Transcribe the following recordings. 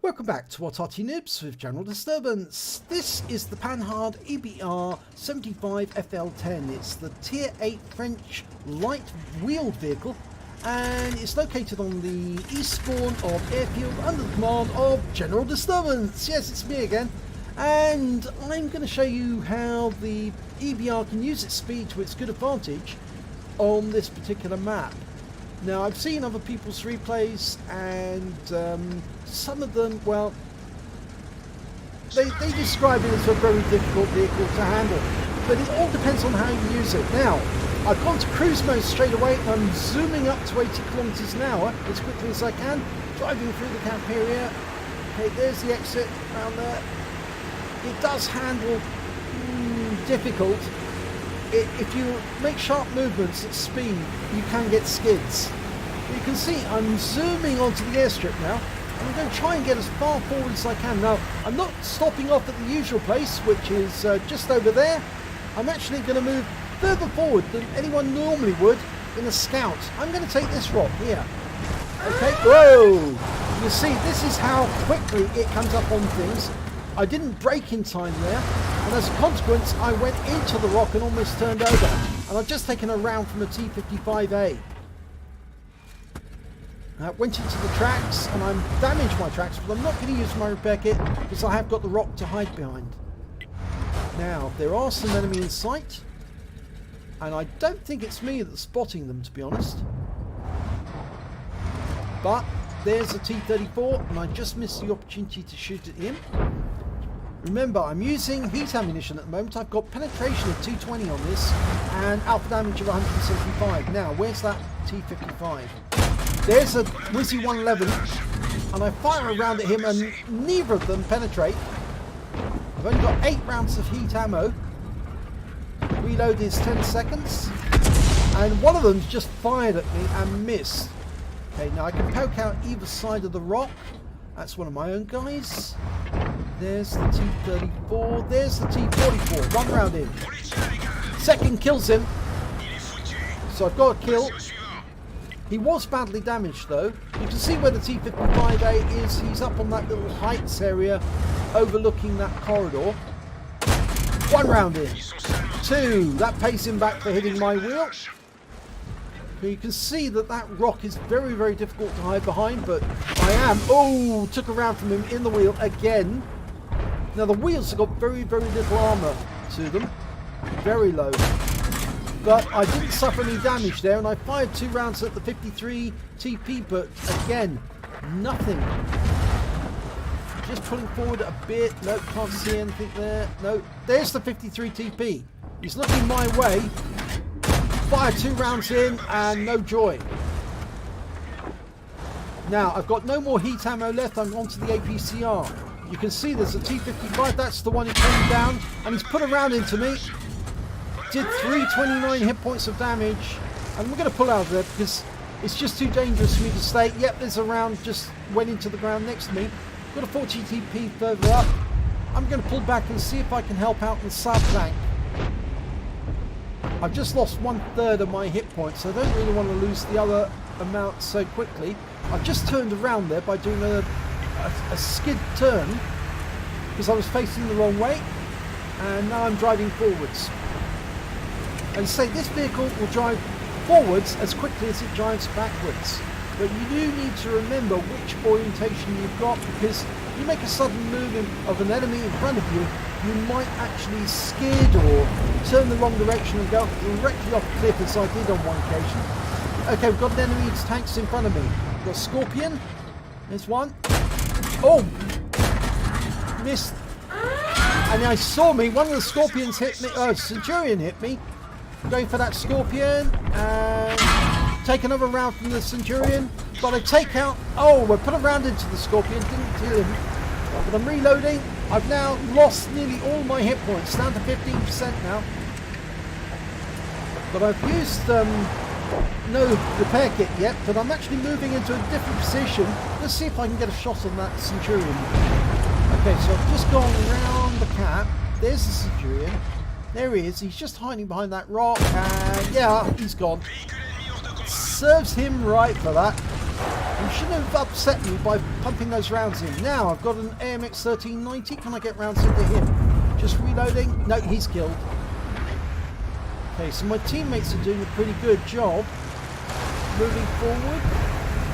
Welcome back to Arty Noobs with General Disturbance. This is the Panhard EBR 75FL10. It's the Tier 8 French light wheeled vehicle, and it's located on the east spawn of Airfield under the command of General Disturbance. Yes, it's me again, and I'm going to show you how the EBR can use its speed to its good advantage on this particular map. Now, I've seen other people's replays, and some of them, well, they describe it as a very difficult vehicle to handle, but it all depends on how you use it. Now, I've gone to cruise mode straight away, and I'm zooming up to 80 kilometers an hour as quickly as I can, driving through the camp area. Okay, there's the exit around there. It does handle difficult. If you make sharp movements at speed, you can get skids. You can see I'm zooming onto the airstrip now, and I'm going to try and get as far forward as I can. Now, I'm not stopping off at the usual place, which is just over there. I'm actually going to move further forward than anyone normally would in a scout. I'm going to take this rock here. Okay, whoa! You see, this is how quickly it comes up on things. I didn't brake in time there, and as a consequence I went into the rock and almost turned over, and I've just taken a round from a T55A. I went into the tracks and I'm damaged my tracks, but I'm not going to use my repair kit because I have got the rock to hide behind. Now, there are some enemy in sight, and I don't think it's me that's spotting them, to be honest. But there's a T-34, and I just missed the opportunity to shoot at him. Remember, I'm using heat ammunition at the moment. I've got penetration of 220 on this and alpha damage of 175. Now, where's that T-55? There's a Wizzy 111, and I fire around at him, and neither of them penetrate. I've only got 8 rounds of heat ammo. Reload is 10 seconds, and one of them's just fired at me and missed. Okay, now I can poke out either side of the rock. That's one of my own guys. There's the T-34. There's the T-44. One round in. Second kills him. So I've got a kill. He was badly damaged though. You can see where the T-55A is. He's up on that little heights area overlooking that corridor. One round in. Two. That pays him back for hitting my wheel. You can see that that rock is very, very difficult to hide behind, but I am. Oh, took a round from him in the wheel again. Now the wheels have got very, very little armour to them. Very low. But I didn't suffer any damage there, and I fired 2 rounds at the 53 TP, but again, nothing. Just pulling forward a bit. Nope, can't see anything there. No, there's the 53 TP. He's looking my way. Fire 2 rounds in, and no joy. Now, I've got no more heat ammo left. I'm onto the APCR. You can see there's a T-55. That's the one who came down, and he's put a round into me. Did 329 hit points of damage, and we're going to pull out of there because it's just too dangerous for me to stay. Yep, there's a round just went into the ground next to me. Got a 40 TP further up. I'm going to pull back and see if I can help out in the sub flank. I've just lost 1/3 of my hit points, so I don't really want to lose the other amount so quickly. I've just turned around there by doing a skid turn because I was facing the wrong way, and now I'm driving forwards. And say this vehicle will drive forwards as quickly as it drives backwards, but you do need to remember which orientation you've got, because if you make a sudden movement of an enemy in front of you, you might actually skid or turn the wrong direction and go directly off the cliff, as I did on one occasion. Okay, we've got an enemy's tanks in front of me. We've got Scorpion. There's one. Oh! Missed. And I saw me. One of the Scorpions hit me. Centurion hit me. I'm going for that Scorpion. And take another round from the Centurion. But I take out... Oh, I put a round into the Scorpion. Didn't kill him. But I'm reloading. I've now lost nearly all my hit points, down to 15% now. But I've used no repair kit yet, but I'm actually moving into a different position. Let's see if I can get a shot on that Centurion. Okay, so I've just gone around the cap. There's the Centurion. There he is. He's just hiding behind that rock, and yeah, he's gone. Serves him right for that. You shouldn't have upset me by pumping those rounds in. Now I've got an AMX 1390. Can I get rounds into him? Just reloading. No, he's killed. Okay, so my teammates are doing a pretty good job moving forward.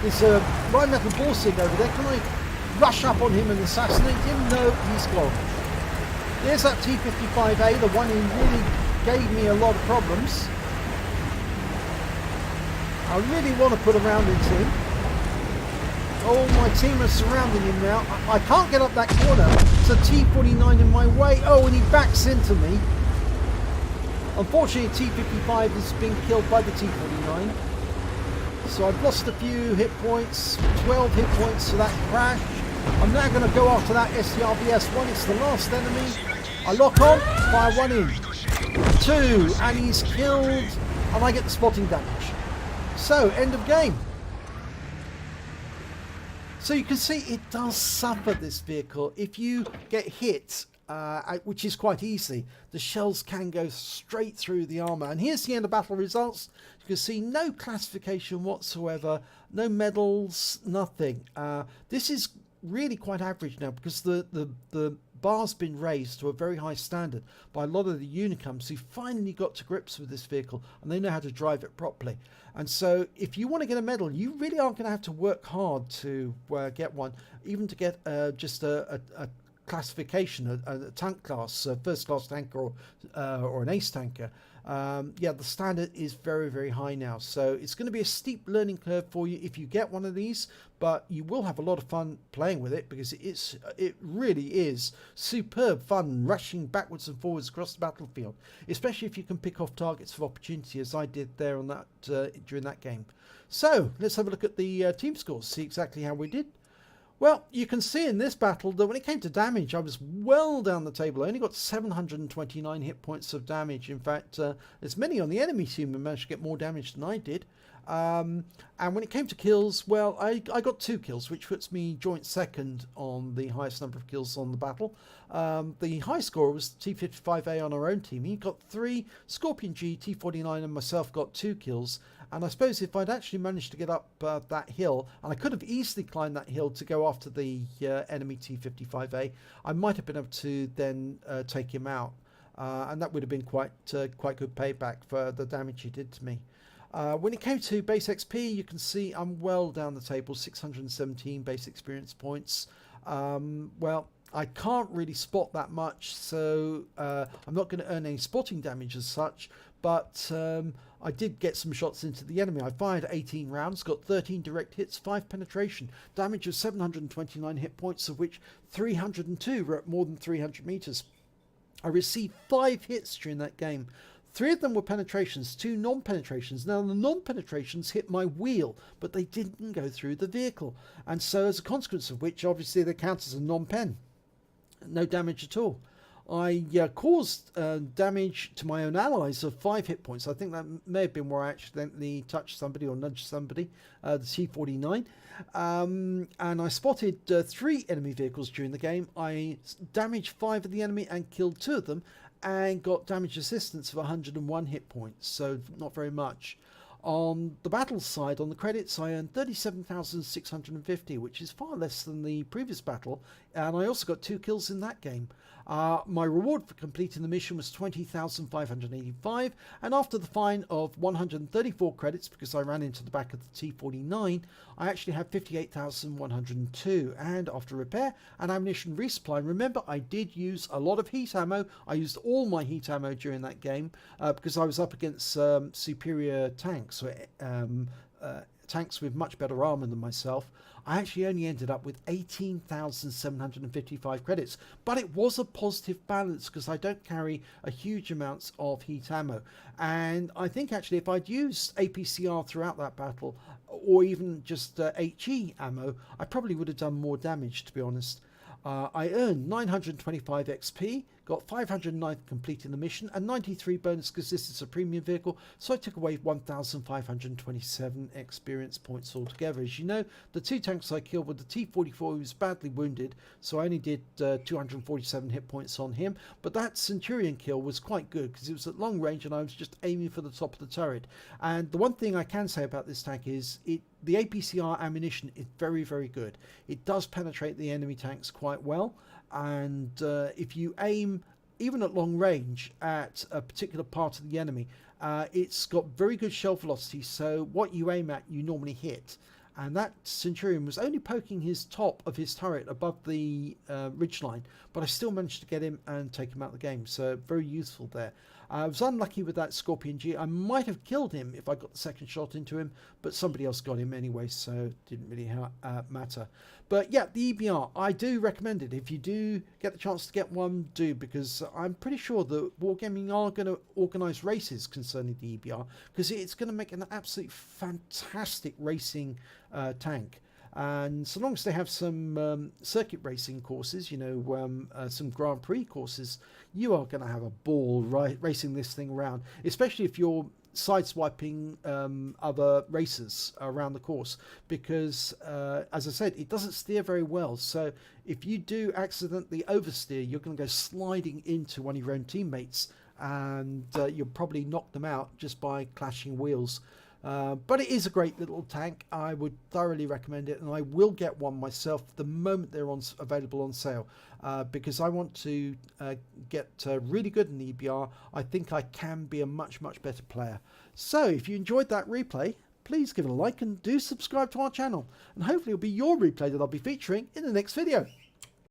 There's a Rheinmetall Borsig over there. Can I rush up on him and assassinate him? No, he's gone. There's that T55A, the one who really gave me a lot of problems. I really want to put a round into him. Oh, my team are surrounding him now. I can't get up that corner. It's a T49 in my way. Oh, and he backs into me. Unfortunately, T55 has been killed by the T49. So I've lost a few hit points, 12 hit points to that crash. I'm now going to go after that STRBS one. It's the last enemy. I lock on, fire one in. Two, and he's killed, and I get the spotting damage. So, end of game. So you can see it does suffer, this vehicle. If you get hit, which is quite easy, the shells can go straight through the armour. And here's the end of battle results. You can see no classification whatsoever, no medals, nothing. This is really quite average now because the bar's been raised to a very high standard by a lot of the unicums who finally got to grips with this vehicle and they know how to drive it properly. And so if you want to get a medal, you really are going to have to work hard to get one, even to get just a classification, a tank class, first class tanker or an ace tanker. Yeah, the standard is very, very high now. So it's going to be a steep learning curve for you if you get one of these, but you will have a lot of fun playing with it because it really is superb fun rushing backwards and forwards across the battlefield, especially if you can pick off targets of opportunity as I did there on that during that game. So let's have a look at the team scores, see exactly how we did. Well, you can see in this battle that when it came to damage, I was well down the table. I only got 729 hit points of damage. In fact, there's many on the enemy team who managed to get more damage than I did. And when it came to kills, well, I got 2 kills, which puts me joint second on the highest number of kills on the battle. The high score was T55A on our own team. He got 3, Scorpion G, T49 and myself got 2 kills. And I suppose if I'd actually managed to get up that hill, and I could have easily climbed that hill to go after the enemy T55A, I might have been able to then take him out. And that would have been quite good payback for the damage he did to me. When it came to base XP, you can see I'm well down the table, 617 base experience points. Well, I can't really spot that much, so I'm not going to earn any spotting damage as such, but I did get some shots into the enemy. I fired 18 rounds, got 13 direct hits, 5 penetration, damage of 729 hit points, of which 302 were at more than 300 meters. I received 5 hits during that game. 3 of them were penetrations, 2 non-penetrations. Now the non-penetrations hit my wheel, but they didn't go through the vehicle. And so as a consequence of which, obviously they count as a non-pen. No damage at all. I caused damage to my own allies of 5 hit points. I think that may have been where I accidentally touched somebody or nudged somebody, the T49. And I spotted 3 enemy vehicles during the game. I damaged 5 of the enemy and killed 2 of them and got damage assistance of 101 hit points, so not very much. On the battle side, on the credits, I earned 37,650, which is far less than the previous battle, and I also got 2 kills in that game. My reward for completing the mission was 20,585, and after the fine of 134 credits, because I ran into the back of the T49, I actually had 58,102, and after repair and ammunition resupply, remember I did use a lot of heat ammo. I used all my heat ammo during that game because I was up against superior tanks, tanks with much better armor than myself. I actually only ended up with 18,755 credits, but it was a positive balance because I don't carry a huge amounts of heat ammo. And I think actually if I'd used APCR throughout that battle, or even just HE ammo, I probably would have done more damage, to be honest. I earned 925 XP, got 509 completing the mission and 93 bonus because this is a premium vehicle, so I took away 1,527 experience points altogether. As you know, the 2 tanks I killed were the T-44, who was badly wounded, so I only did 247 hit points on him, but that Centurion kill was quite good because it was at long range and I was just aiming for the top of the turret. And the one thing I can say about this tank is the APCR ammunition is very, very good. It does penetrate the enemy tanks quite well, and if you aim even at long range at a particular part of the enemy, it's got very good shell velocity, so what you aim at you normally hit. And that Centurion was only poking his top of his turret above the ridgeline, but I still managed to get him and take him out of the game, so very useful there. I was unlucky with that Scorpion G. I might have killed him if I got the second shot into him, but somebody else got him anyway, so it didn't really matter. But yeah, the EBR, I do recommend it. If you do get the chance to get one, do, because I'm pretty sure that Wargaming are going to organise races concerning the EBR, because it's going to make an absolutely fantastic racing tank. And so long as they have some circuit racing courses, you know, some Grand Prix courses, you are going to have a ball racing this thing around, especially if you're sideswiping other racers around the course, because as I said, it doesn't steer very well. So if you do accidentally oversteer, you're going to go sliding into one of your own teammates, and you'll probably knock them out just by clashing wheels. But it is a great little tank. I would thoroughly recommend it, and I will get one myself the moment they're available on sale, because I want to get really good in the EBR. I think I can be a much better player. So if you enjoyed that replay, please give it a like and do subscribe to our channel, and hopefully it'll be your replay that I'll be featuring in the next video.